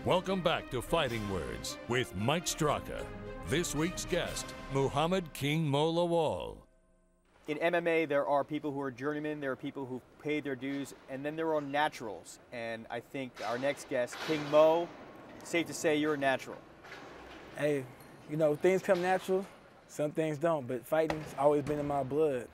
Welcome back to Fighting Words with Mike Straka. This week's guest, Muhammad King Mo Lawal. In MMA, there are people who are journeymen, there are people who've paid their dues, and then there are naturals. And I think our next guest, King Mo, safe to say you're a natural. Hey, you know, things come natural, some things don't, but fighting's always been in my blood.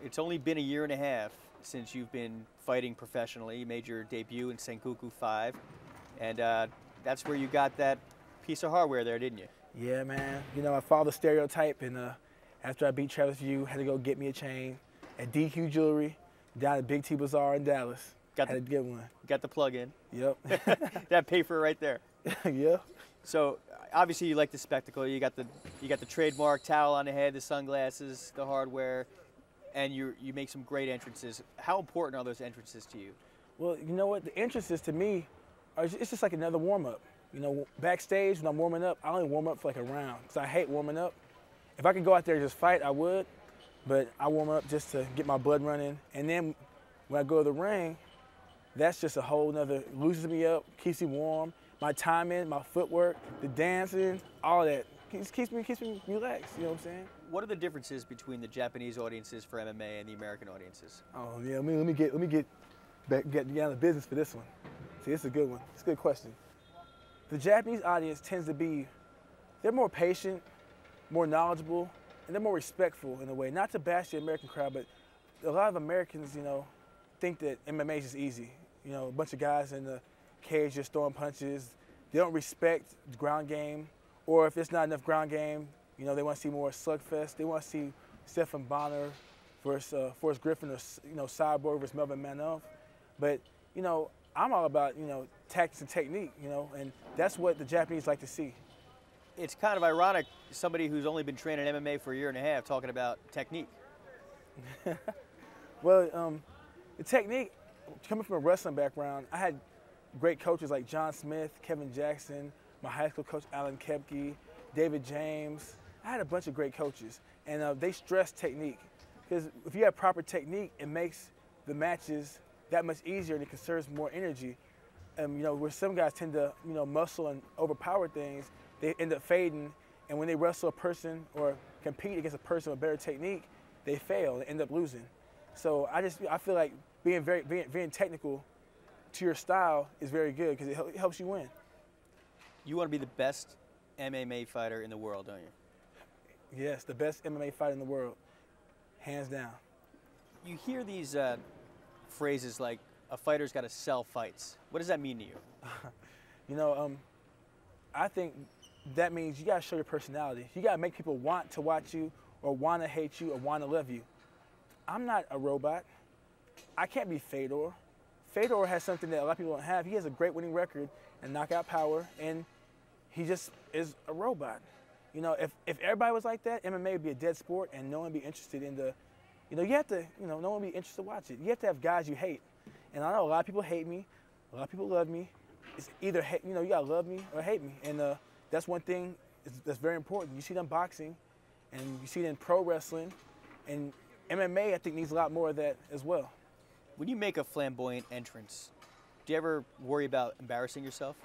It's only been a year and a half since you've been fighting professionally. You made your debut in Sengoku 5, and that's where you got that piece of hardware there, didn't you? Yeah, man. You know, I followed the stereotype, and after I beat Travis View, had to go get me a chain at DQ Jewelry down at Big T Bazaar in Dallas. Had to get one. Got the plug in. Yep. That pay for it right there. Yeah. So obviously you like the spectacle. You got the trademark towel on the head, the sunglasses, the hardware, and you make some great entrances. How important are those entrances to you? Well, you know what? The entrances to me it's just like another warm-up. You know, backstage when I'm warming up, I only warm up for like a round because I hate warming up. If I could go out there and just fight, I would, but I warm up just to get my blood running. And then when I go to the ring, that's just a whole nother, loosens me up, keeps me warm. My timing, my footwork, the dancing, all that keeps me relaxed. You know what I'm saying? What are the differences between the Japanese audiences for MMA and the American audiences? Oh yeah, let me get down to business for this one. See, it's a good one. It's a good question. The Japanese audience tends to be, they're more patient, more knowledgeable, and they're more respectful in a way. Not to bash the American crowd, but a lot of Americans, you know, think that MMA is just easy. You know, a bunch of guys in the cage just throwing punches. They don't respect the ground game, or if it's not enough ground game, you know, they want to see more slugfest. They want to see Stephan Bonner versus Forrest Griffin, or you know, Cyborg versus Melvin Manoff. But you know, I'm all about, you know, tactics and technique, you know, and that's what the Japanese like to see. It's kind of ironic, somebody who's only been training MMA for a year and a half talking about technique. Well, the technique, coming from a wrestling background, I had great coaches like John Smith, Kevin Jackson, my high school coach Alan Kepke, David James. I had a bunch of great coaches, and they stress technique. Because if you have proper technique, it makes the matches that much easier and it conserves more energy. You know, where some guys tend to, you know, muscle and overpower things, they end up fading, and when they wrestle a person or compete against a person with better technique, they fail and end up losing. So I feel like being very technical to your style is very good because it helps you win. You want to be the best MMA fighter in the world, don't you? Yes, the best MMA fighter in the world, hands down. You hear these phrases like, a fighter's got to sell fights. What does that mean to you? You know, I think that means you got to show your personality. You got to make people want to watch you or want to hate you or want to love you. I'm not a robot. I can't be Fedor. Fedor has something that a lot of people don't have. He has a great winning record and knockout power, and he just is a robot. You know, if everybody was like that, MMA would be a dead sport and no one would be interested in the, you know, you have to, you know, no one would be interested to watch it. You have to have guys you hate. And I know a lot of people hate me, a lot of people love me. It's either, you know, you gotta love me or hate me. And that's one thing that's very important. You see them boxing and you see them pro wrestling, and MMA, I think, needs a lot more of that as well. When you make a flamboyant entrance, do you ever worry about embarrassing yourself?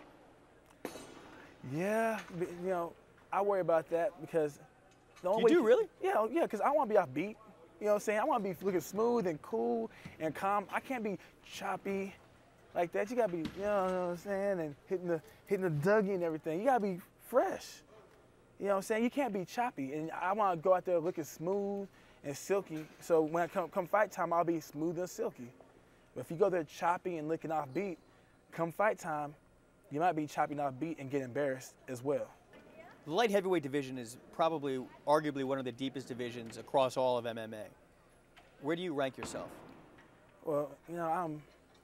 Yeah, you know, I worry about that because the only way you do, really? Yeah, because I want to be offbeat. You know what I'm saying? I want to be looking smooth and cool and calm. I can't be choppy like that. You got to be, you know what I'm saying, and hitting the Dougie and everything. You got to be fresh. You know what I'm saying? You can't be choppy. And I want to go out there looking smooth and silky. So when I come fight time, I'll be smooth and silky. But if you go there choppy and looking offbeat, come fight time, you might be choppy and offbeat and get embarrassed as well. The light heavyweight division is probably, arguably, one of the deepest divisions across all of MMA. Where do you rank yourself? Well, you know,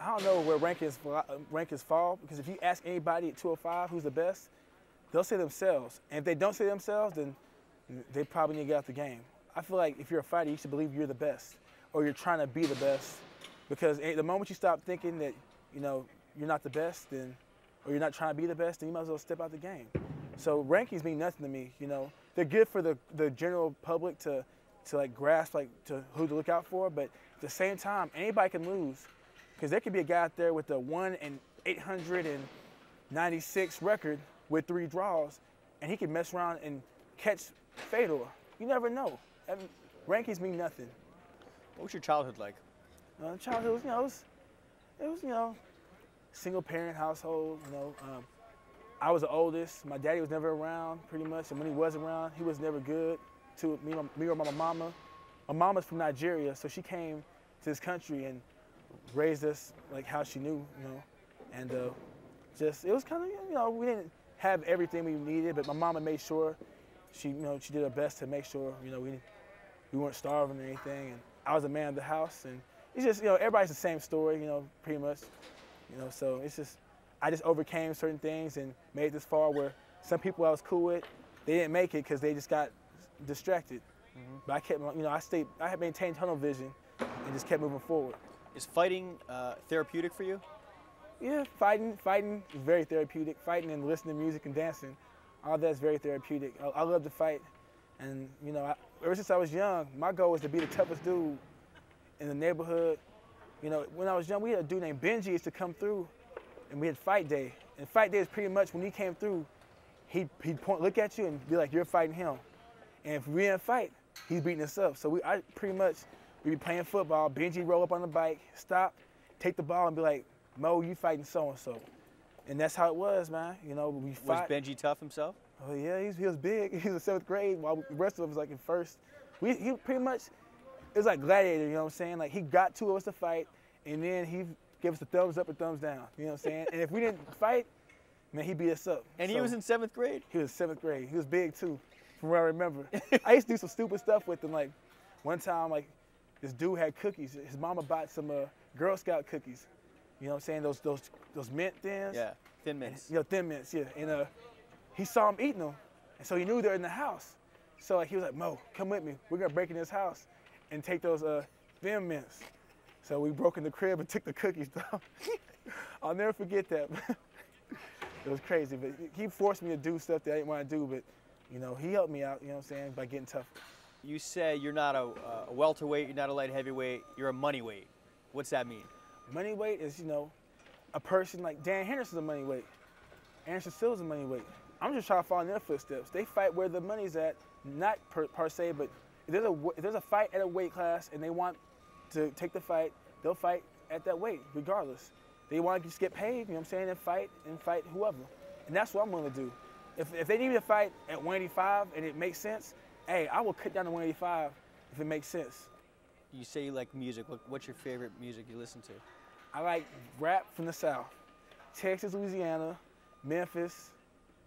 I don't know where rankings fall, because if you ask anybody at 205 who's the best, they'll say themselves. And if they don't say themselves, then they probably need to get out the game. I feel like if you're a fighter, you should believe you're the best, or you're trying to be the best, because the moment you stop thinking that, you know, you're not the best, then, or you're not trying to be the best, then you might as well step out the game. So rankings mean nothing to me, you know. They're good for the general public to like grasp to who to look out for, but at the same time, anybody can lose, because there could be a guy out there with a 1 in 800 and 96 record with 3 draws, and he can mess around and catch Fedor. You never know. I mean, rankings mean nothing. What was your childhood like? Childhood was, it was, single parent household. I was the oldest. My daddy was never around, pretty much, and when he was around, he was never good to me or my mama. My mama's from Nigeria, so she came to this country and raised us like how she knew, and it was kind of, we didn't have everything we needed, but my mama made sure she did her best to make sure, we weren't starving or anything, and I was the man of the house, and it's just, everybody's the same story, pretty much, so it's just, I just overcame certain things and made it this far where some people I was cool with, they didn't make it because they just got distracted. Mm-hmm. But I kept, I had maintained tunnel vision and just kept moving forward. Is fighting therapeutic for you? Yeah, fighting is very therapeutic. Fighting and listening to music and dancing, all that's very therapeutic. I love to fight, and ever since I was young, my goal was to be the toughest dude in the neighborhood. When I was young, we had a dude named Benji used to come through, and we had fight day. And fight day is pretty much when he came through, he'd look at you and be like, "You're fighting him," and if we didn't fight, he's beating us up. So we'd be playing football. Benji roll up on the bike, stop, take the ball, and be like, "Mo, you fighting so-and-so." And that's how it was, man. We fought. Was Benji tough himself? Oh, yeah, he was big. He was in 7th grade, while the rest of us was like in 1st. He pretty much, it was like Gladiator, you know what I'm saying? Like, he got 2 of us to fight, and then he gave us a thumbs up or thumbs down, you know what I'm saying? And if we didn't fight, man, he beat us up. And he was in 7th grade? He was in 7th grade. He was big, too, from what I remember. I used to do some stupid stuff with him. Like, one time, like, this dude had cookies. His mama bought some Girl Scout cookies. You know what I'm saying? Those mint thins. Yeah, Thin Mints. And, Thin Mints, yeah. And he saw him eating them, and so he knew they're in the house. So he was like, "Mo, come with me. We're gonna break in his house and take those Thin Mints." So we broke in the crib and took the cookies down. I'll never forget that. It was crazy, but he forced me to do stuff that I didn't want to do, but he helped me out, you know what I'm saying, by getting tougher. You say you're not a welterweight, you're not a light heavyweight, you're a money weight. What's that mean? Money weight is, a person like Dan Henderson's a money weight. Anderson Silva's a money weight. I'm just trying to follow in their footsteps. They fight where the money's at, not per se, but if there's a fight at a weight class and they want to take the fight, they'll fight at that weight, regardless. They want to just get paid, you know what I'm saying, and fight whoever. And that's what I'm willing to do. If they need me to fight at 185 and it makes sense, hey, I will cut down to 185 if it makes sense. You say you like music. What's your favorite music you listen to? I like rap from the South. Texas, Louisiana, Memphis,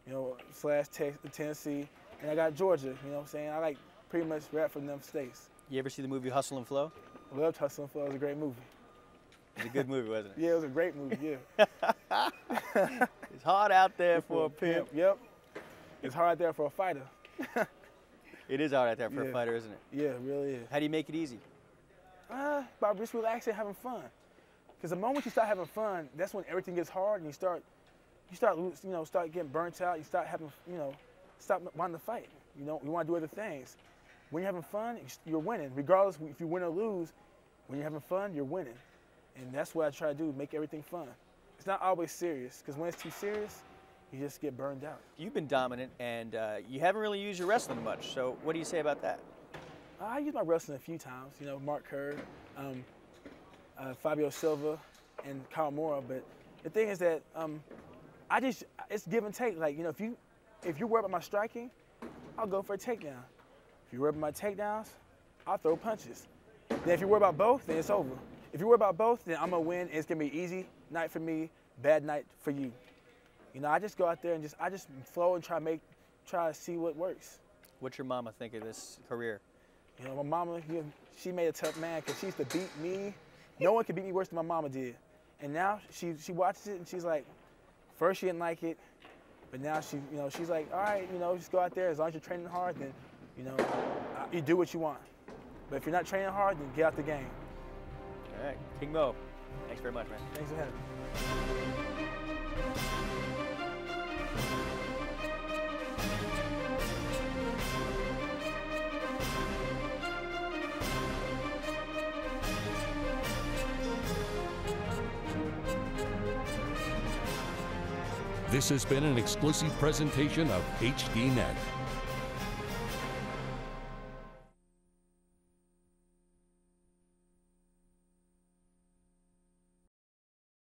/ Tennessee, and I got Georgia, you know what I'm saying? I like pretty much rap from them states. You ever see the movie Hustle and Flow? I loved Hustle and Flow. It was a great movie. It was a good movie, wasn't it? Yeah, it was a great movie, yeah. It's hard out there for a pimp. Yep. It's hard out there for a fighter. It is hard out there for a fighter, isn't it? Yeah, it really is. How do you make it easy? By just relaxing, having fun. Because the moment you start having fun, that's when everything gets hard and you start getting burnt out. You start having, stop wanting to fight. You want to do other things. When you're having fun, you're winning. Regardless if you win or lose, when you're having fun, you're winning. And that's what I try to do, make everything fun. It's not always serious, because when it's too serious, you just get burned out. You've been dominant, and you haven't really used your wrestling much. So what do you say about that? I used my wrestling a few times. Mark Kerr, Fabio Silva, and Kawamura. But the thing is that it's give and take. Like, if you're worried about my striking, I'll go for a takedown. If you're worried about my takedowns, I'll throw punches. Then if you're worried about both, then it's over. If you're worried about both, then I'm gonna win. And it's gonna be an easy night for me, bad night for you. I just go out there and I just flow and try to see what works. What's your mama think of this career? My mama, she made a tough man because she used to beat me. No one could beat me worse than my mama did. And now she watches it and she's like, first she didn't like it, but now she's like, all right, just go out there. As long as you're training hard, then, you do what you want. But if you're not training hard, then get out the game. All right, King Mo, thanks very much, man. Thanks for having me. This has been an exclusive presentation of HDNet.